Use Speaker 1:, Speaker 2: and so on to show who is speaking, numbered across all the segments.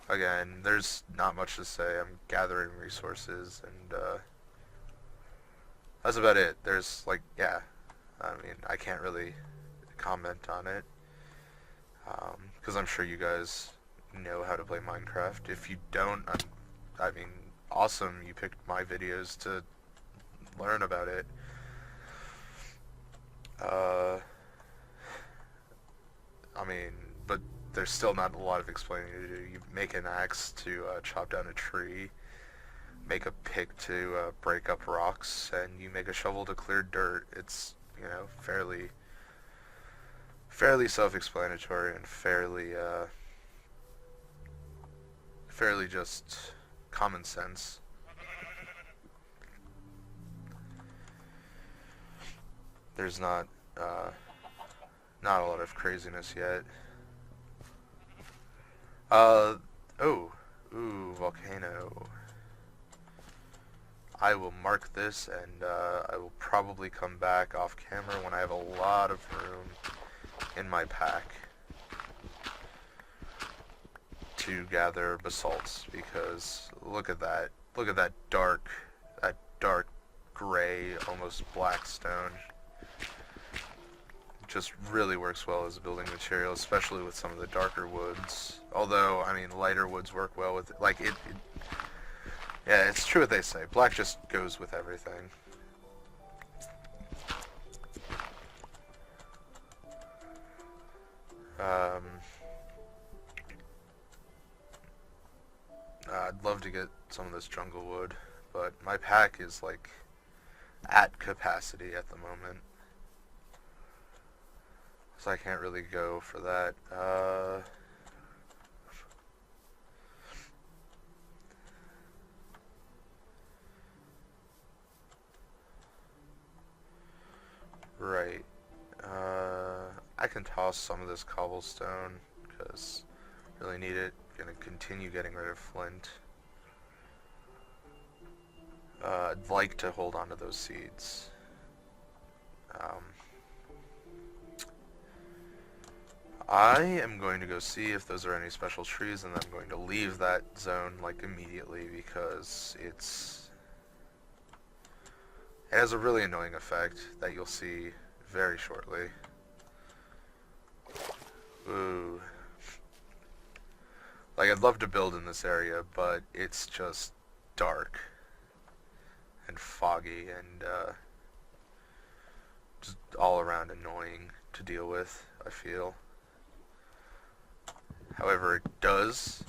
Speaker 1: again, there's not much to say. I'm gathering resources, and that's about it. There's like, yeah, I mean, I can't really comment on it because I'm sure you guys know how to play Minecraft. If you don't, I mean, awesome. You picked my videos to learn about it. Uh, I mean, but there's still not a lot of explaining to do. You make an axe to chop down a tree, make a pick to break up rocks, and you make a shovel to clear dirt. It's, fairly self-explanatory and fairly just common sense. There's uh, not a lot of craziness yet. Uh, oh, ooh, volcano. I will mark this, and I will probably come back off camera when I have a lot of room in my pack to gather basalts, because look at that. Look at that dark gray, almost black stone. Just really works well as a building material, especially with some of the darker woods. Although, I mean, lighter woods work well with it. Like, yeah, it's true what they say. Black just goes with everything. Um, I'd love to get some of this jungle wood, but my pack is, like, at capacity at the moment. So I can't really go for that. Right. I can toss some of this cobblestone, because I really need it. Gonna continue getting rid of flint. I'd like to hold on to those seeds. Um, I am going to go see if those are any special trees, and I'm going to leave that zone, like, immediately, because it has a really annoying effect that you'll see very shortly. Ooh. Like, I'd love to build in this area, but it's just dark and foggy and just all around annoying to deal with, I feel. However, it does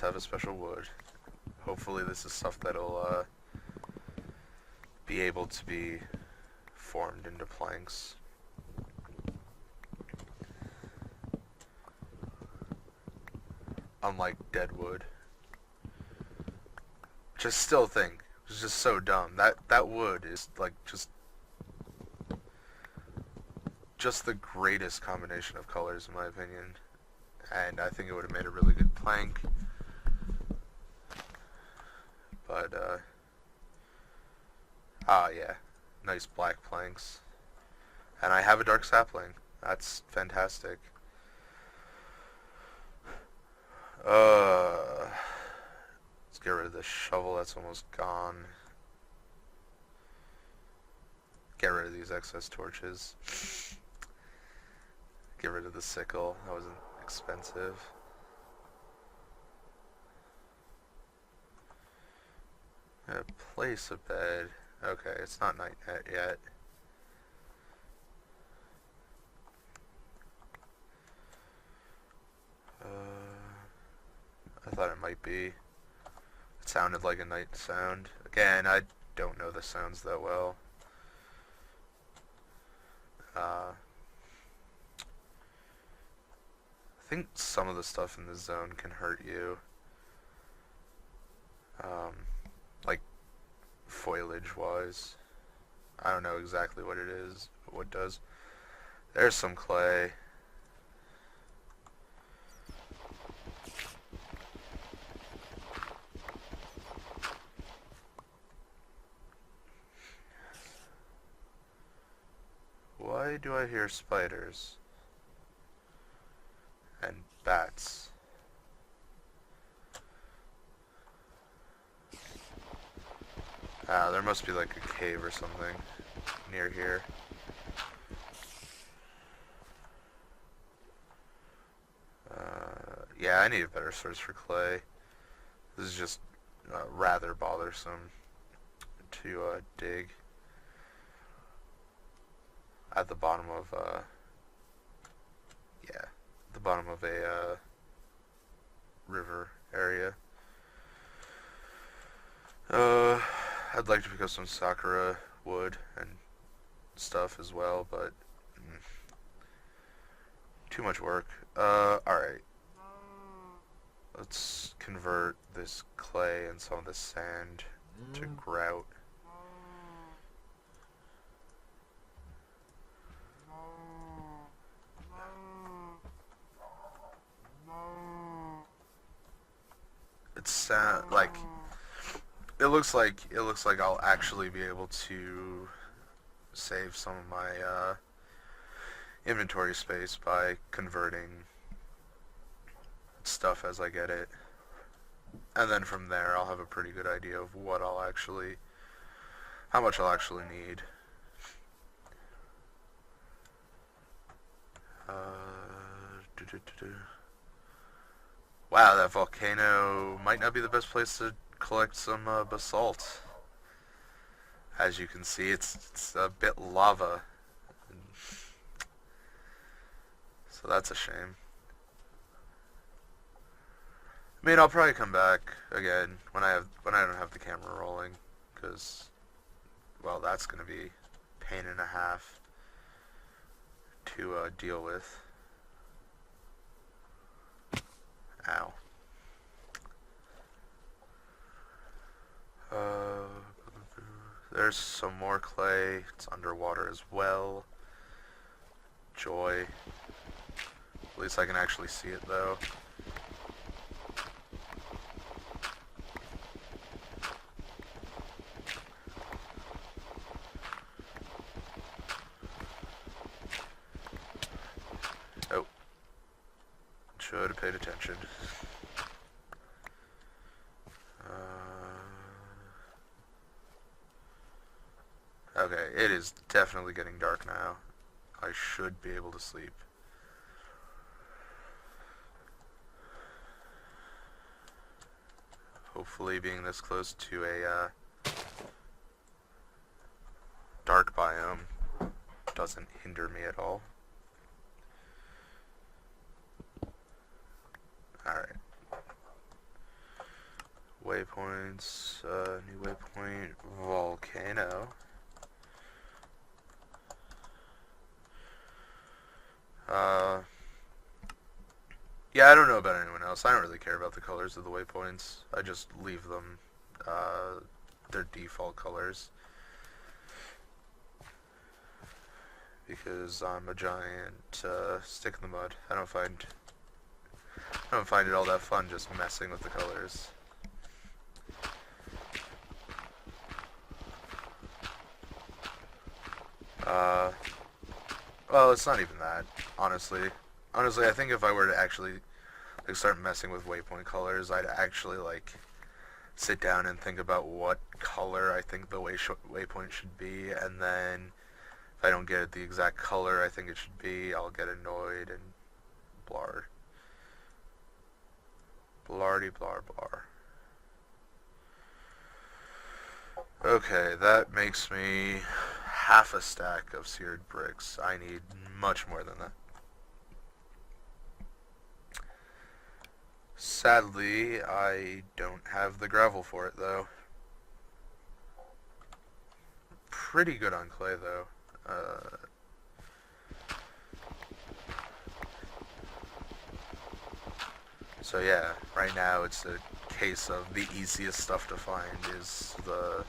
Speaker 1: have a special wood. Hopefully this is stuff that'll be able to be formed into planks. Unlike dead wood. Just still think, it's just so dumb. That wood is like just the greatest combination of colors in my opinion. And I think it would have made a really good plank. But yeah, nice black planks. And I have a dark sapling. That's fantastic. Let's get rid of this shovel, that's almost gone. Get rid of these excess torches. Get rid of the sickle, that wasn't expensive. Place a bed. Okay, it's not night yet. I thought it might be. It sounded like a night sound. Again, I don't know the sounds that well. I think some of the stuff in this zone can hurt you. Like, foliage-wise. I don't know exactly what it is, what it does. There's some clay. Why do I hear spiders? And bats. There must be like a cave or something near here. Yeah, I need a better source for clay. This is just rather bothersome to dig at the bottom of yeah, the bottom of a river area. I'd like to pick up some sakura wood and stuff as well, but too much work. Alright. Let's convert this clay and some of this sand to grout. It's like it looks like I'll actually be able to save some of my inventory space by converting stuff as I get it, and then from there I'll have a pretty good idea of how much I'll actually need. Wow, that volcano might not be the best place to collect some basalt. As you can see, it's a bit lava, so that's a shame. I mean, I'll probably come back again when I don't have the camera rolling, because, well, that's gonna be a pain and a half to deal with. Ow. There's some more clay. It's underwater as well. Joy. At least I can actually see it, though. Oh. Should have paid attention. Okay, it is definitely getting dark now. I should be able to sleep. Hopefully being this close to a dark biome doesn't hinder me at all. Alright. Waypoints, new waypoint, volcano. Yeah, I don't know about anyone else. I don't really care about the colors of the waypoints. I just leave them their default colors, because I'm a giant stick in the mud. I don't find it all that fun just messing with the colors. Well, it's not even that, honestly. Honestly, I think if I were to actually start messing with waypoint colors, I'd actually sit down and think about what color I think the waypoint should be, and then if I don't get it the exact color I think it should be, I'll get annoyed and blar. Blardy blar blar. Okay, that makes me half a stack of seared bricks. I need much more than that. Sadly, I don't have the gravel for it, though. Pretty good on clay, though. So yeah, right now it's a case of the easiest stuff to find is the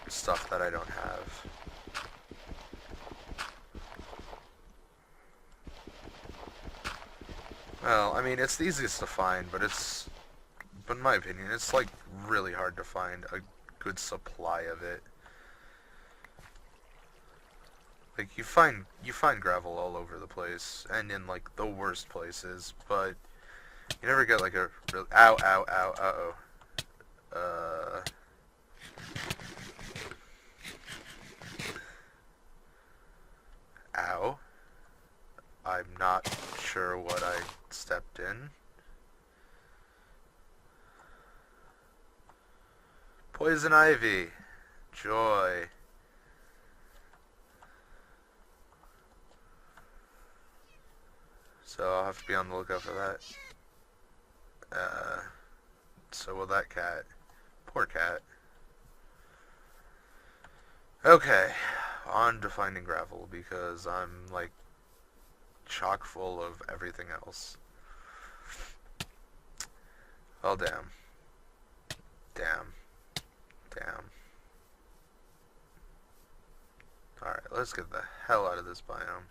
Speaker 1: stuff that I don't have. Well, I mean, it's the easiest to find, but in my opinion, it's really hard to find a good supply of it. Like, you find gravel all over the place, and in the worst places, but you never get a real, ow, ow, ow, uh-oh. Ow. I'm not sure what I stepped in. Poison ivy. Joy. So I'll have to be on the lookout for that. So will that cat. Poor cat. Okay, on to finding gravel because I'm like chock full of everything else. Oh damn. Damn. Damn. Alright, let's get the hell out of this biome.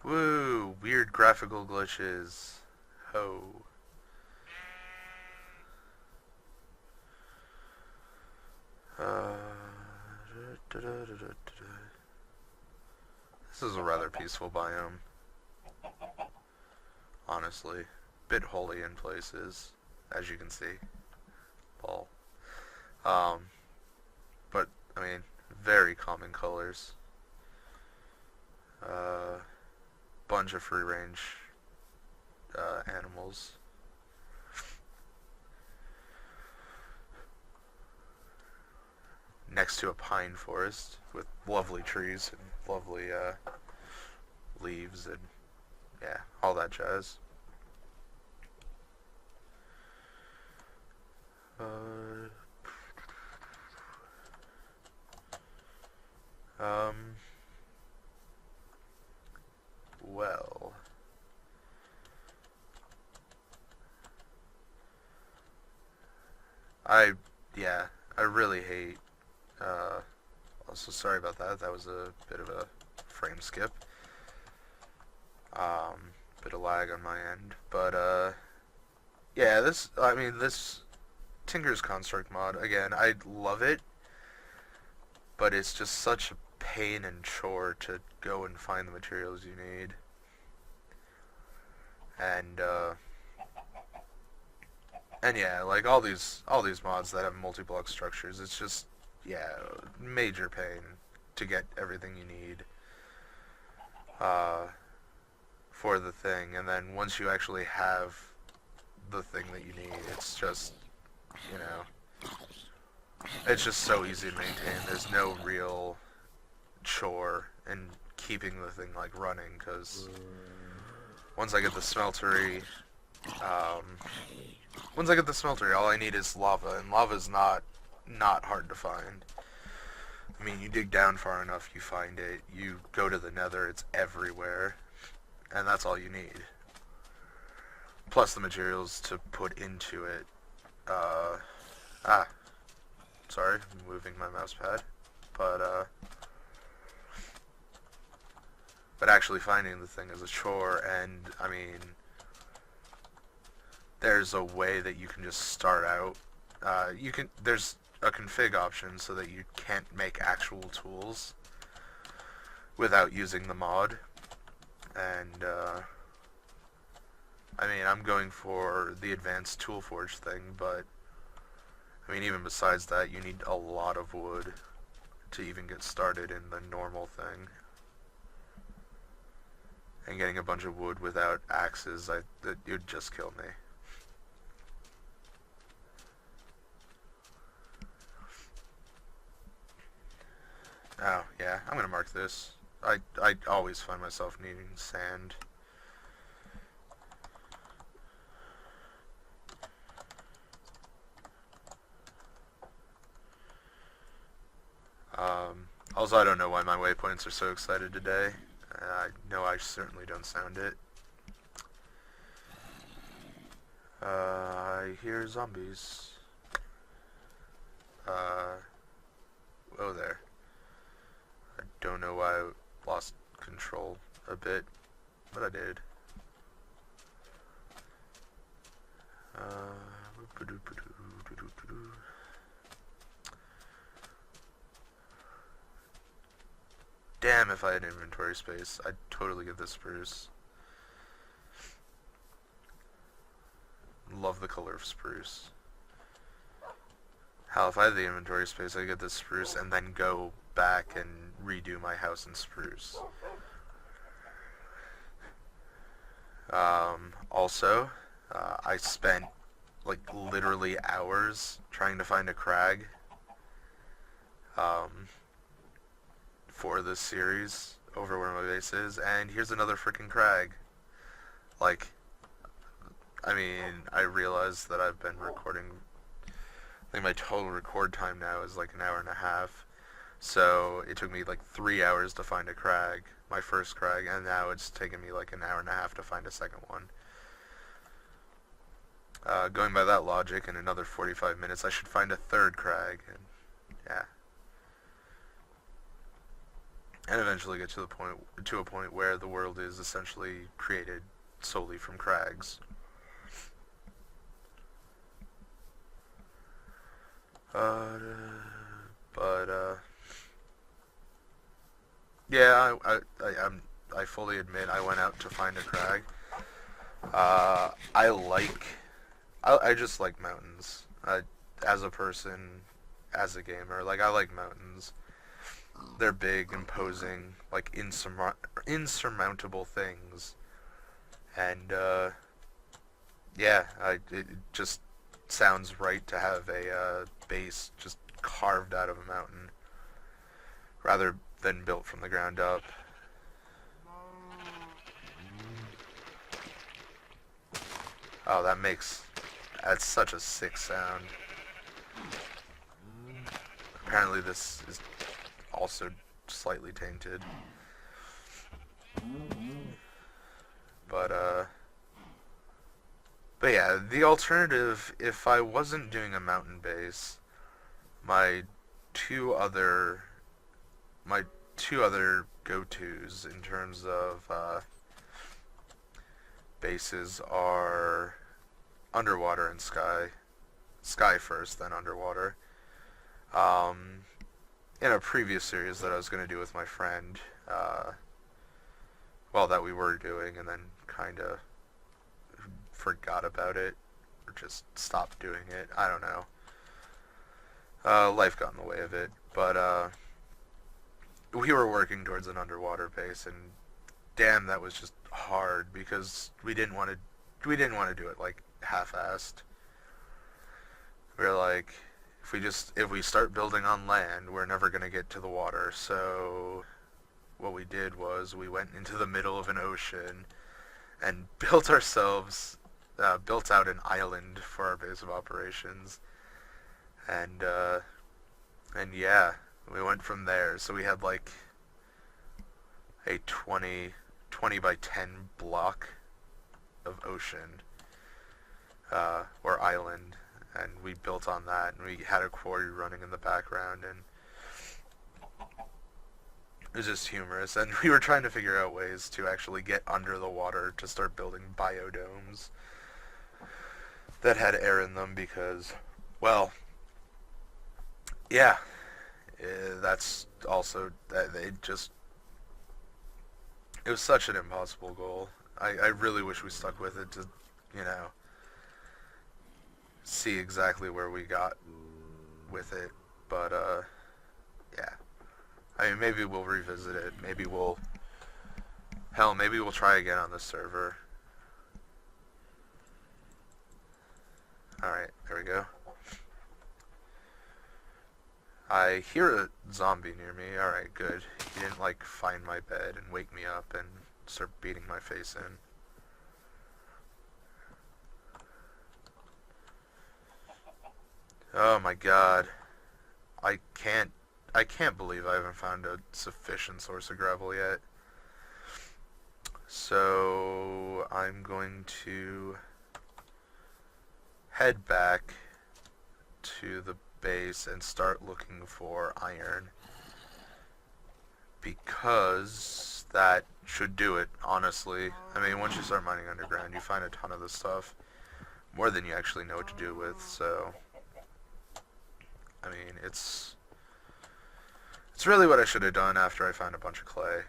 Speaker 1: Woo! Weird graphical glitches. Ho. This is a rather peaceful biome. Honestly. Bit holy in places, as you can see. Ball. But, I mean, very common colors. Bunch of free range animals. Next to a pine forest with lovely trees and lovely leaves and yeah, all that jazz. Well, I really hate, also sorry about that, that was a bit of a frame skip, bit of lag on my end, but, yeah, this Tinker's Construct mod, again, I love it, but it's just such a pain and chore to go and find the materials you need. And yeah, like all these mods that have multi-block structures, it's just yeah, major pain to get everything you need for the thing, and then once you actually have the thing that you need, it's just, you know, it's just so easy to maintain. There's no real chore in keeping the thing like running, because once I get the smeltery, all I need is lava, and lava's not hard to find. I mean, you dig down far enough, you find it. You go to the nether, it's everywhere, and that's all you need. Plus the materials to put into it. Sorry, I'm moving my mouse pad. But actually finding the thing is a chore, and, I mean, there's a way that you can just start out. There's a config option so that you can't make actual tools without using the mod. And, I mean, I'm going for the advanced tool forge thing, but, I mean, even besides that, you need a lot of wood to even get started in the normal thing. And getting a bunch of wood without axes, it would just kill me. Oh, yeah, I'm gonna mark this. I always find myself needing sand. Also, I don't know why my waypoints are so excited today. I know I certainly don't sound it. I hear zombies. Oh there. I don't know why I lost control a bit, but I did. Damn, if I had inventory space, I'd totally get this spruce. Love the color of spruce. Hell, if I had the inventory space, I'd get the spruce and then go back and redo my house in spruce. Also, I spent like literally hours trying to find a crag for this series over where my base is, and here's another freaking crag. Like, I mean, I realized that I've been recording. I think my total record time now is like an hour and a half. So it took me like 3 hours to find a crag, my first crag, and now it's taken me like an hour and a half to find a second one. Going by that logic, in another 45 minutes, I should find a third crag, and yeah, and eventually get to a point where the world is essentially created solely from crags. Yeah, I fully admit I went out to find a crag. I just like mountains. As a person, as a gamer, like I like mountains. They're big, imposing, like insurmountable things, and yeah, it just sounds right to have a base just carved out of a mountain, rather than built from the ground up. Oh, that's such a sick sound. Apparently this is also slightly tainted. But yeah, the alternative, if I wasn't doing a mountain base, my two other my two other go-tos in terms of bases are underwater and sky. Sky first, then underwater. In a previous series that I was going to do with my friend, well, that we were doing, and then kind of forgot about it, or just stopped doing it. I don't know. Life got in the way of it, but we were working towards an underwater base, and damn, that was just hard because we didn't want to do it like half-assed. We were like, if we start building on land, we're never gonna get to the water. So what we did was we went into the middle of an ocean and built out an island for our base of operations, and yeah, we went from there. So we had like a 20 by 10 block of ocean, or island, and we built on that, and we had a quarry running in the background, and it was just humorous. And we were trying to figure out ways to actually get under the water to start building biodomes that had air in them because, well, yeah, that's also that it was such an impossible goal. I really wish we stuck with it to, you know, see exactly where we got with it, but yeah. I mean, maybe we'll revisit it. Maybe we'll try again on this server. Alright, there we go. I hear a zombie near me. Alright, good. He didn't, like, find my bed and wake me up and start beating my face in. Oh my god. I can't believe I haven't found a sufficient source of gravel yet. So I'm going to head back to the base and start looking for iron, because that should do it, honestly. I mean, once you start mining underground, you find a ton of this stuff, more than you actually know what to do with, so I mean, it's really what I should have done after I found a bunch of clay.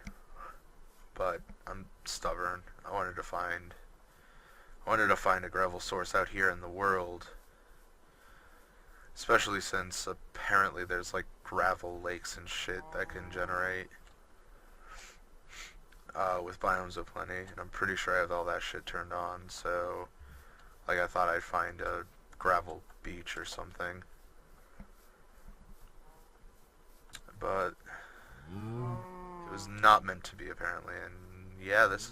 Speaker 1: But I'm stubborn. I wanted to find a gravel source out here in the world. Especially since apparently there's like gravel lakes and shit that can generate with biomes of plenty, and I'm pretty sure I have all that shit turned on, so like I thought I'd find a gravel beach or something. But it was not meant to be apparently, and yeah, this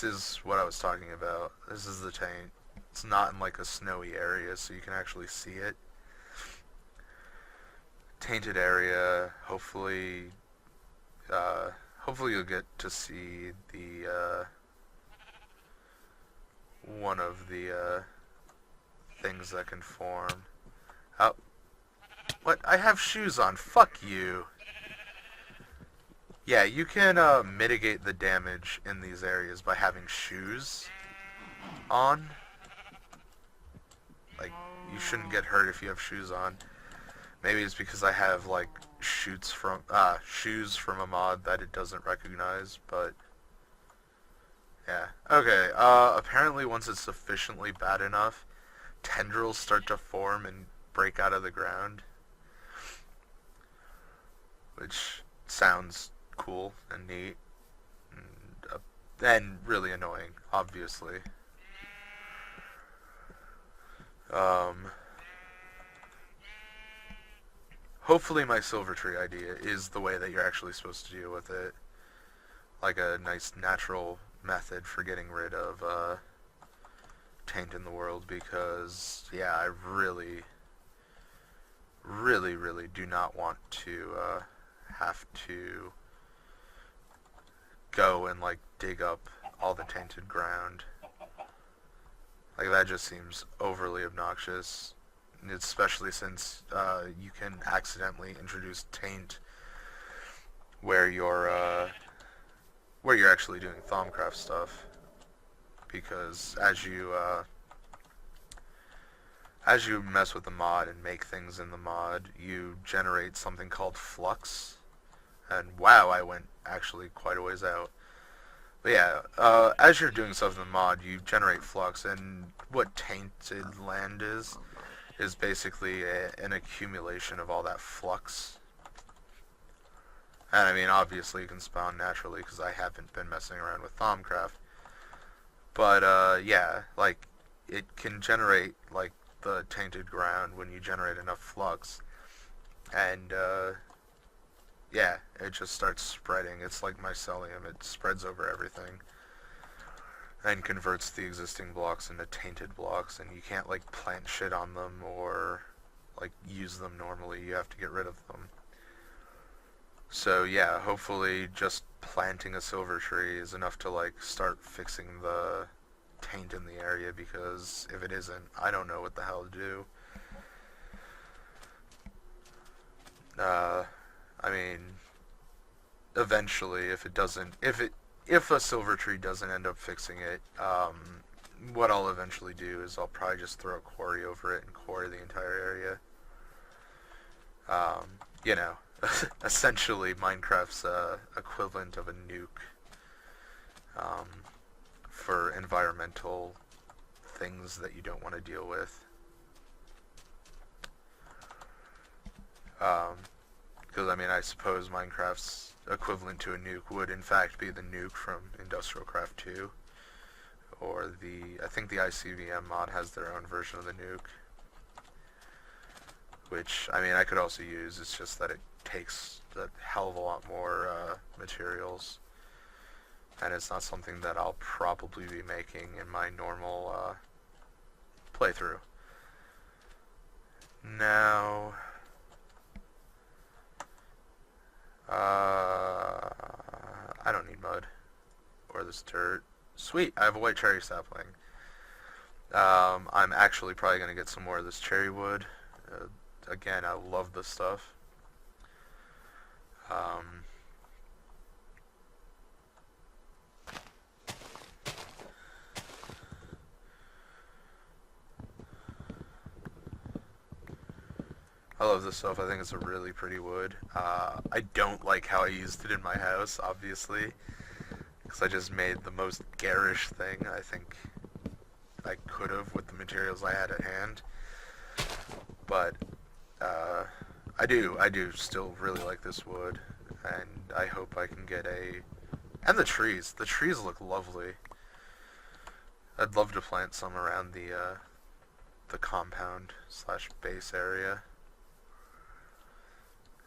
Speaker 1: is what I was talking about. This is the taint. It's not in like a snowy area, so you can actually see it. Tainted area. Hopefully you'll get to see the one of the things that can form. Oh, what? I have shoes on. Fuck you. Yeah, you can mitigate the damage in these areas by having shoes on. Like, you shouldn't get hurt if you have shoes on. Maybe it's because I have like shoes from a mod that it doesn't recognize, but yeah. Okay, apparently once it's sufficiently bad enough, tendrils start to form and break out of the ground, which sounds cool and neat and really annoying, obviously. Hopefully my silver tree idea is the way that you're actually supposed to deal with it. Like a nice natural method for getting rid of taint in the world, because yeah, I really do not want to have to go and like dig up all the tainted ground. Like that just seems overly obnoxious, especially since you can accidentally introduce taint where you're actually doing Thaumcraft stuff, because as you mess with the mod and make things in the mod, you generate something called flux. And wow, I went actually quite a ways out. But yeah, as you're doing stuff in the mod, you generate flux, and what tainted land is basically an accumulation of all that flux. And I mean, obviously you can spawn naturally, because I haven't been messing around with Thaumcraft. But yeah, like, it can generate like the tainted ground when you generate enough flux, and yeah, it just starts spreading. It's like mycelium. It spreads over everything and converts the existing blocks into tainted blocks, and you can't like plant shit on them or like use them normally. You have to get rid of them. So yeah, hopefully just planting a silver tree is enough to like start fixing the taint in the area, because if it isn't, I don't know what the hell to do. I mean, eventually, if a silver tree doesn't end up fixing it, what I'll eventually do is I'll probably just throw a quarry over it and quarry the entire area. You know, essentially Minecraft's equivalent of a nuke for environmental things that you don't want to deal with. Because I mean, I suppose Minecraft's equivalent to a nuke would in fact be the nuke from Industrial Craft 2, or I think the ICVM mod has their own version of the nuke, which I mean I could also use. It's just that it takes a hell of a lot more materials, and it's not something that I'll probably be making in my normal playthrough. Now, I don't need mud or this dirt. Sweet, I have a white cherry sapling. I'm actually probably going to get some more of this cherry wood. Again, I love this stuff. I love this stuff. I think it's a really pretty wood. I don't like how I used it in my house, obviously, because I just made the most garish thing I think I could have with the materials I had at hand. But I do still really like this wood, and I hope I can get a. And the trees. The trees look lovely. I'd love to plant some around the compound slash base area.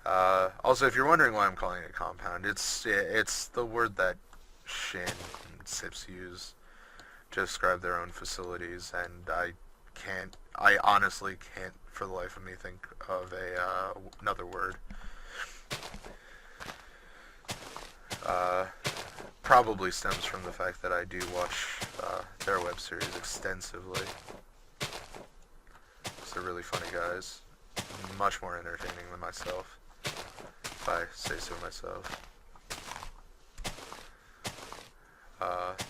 Speaker 1: Also, if you're wondering why I'm calling it compound, it's the word that Shin and Sips use to describe their own facilities, and I honestly can't, for the life of me, think of another word. Probably stems from the fact that I do watch their web series extensively. They're really funny guys, much more entertaining than myself, if I say so myself.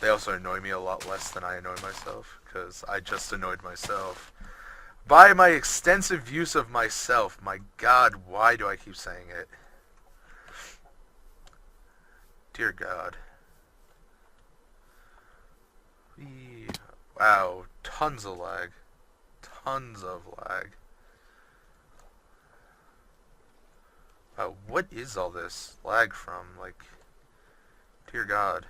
Speaker 1: They also annoy me a lot less than I annoy myself, because I just annoyed myself by my extensive use of myself. My God, why do I keep saying it? Dear God. Wow, tons of lag. Tons of lag. Wow, what is all this lag from? Like, dear God.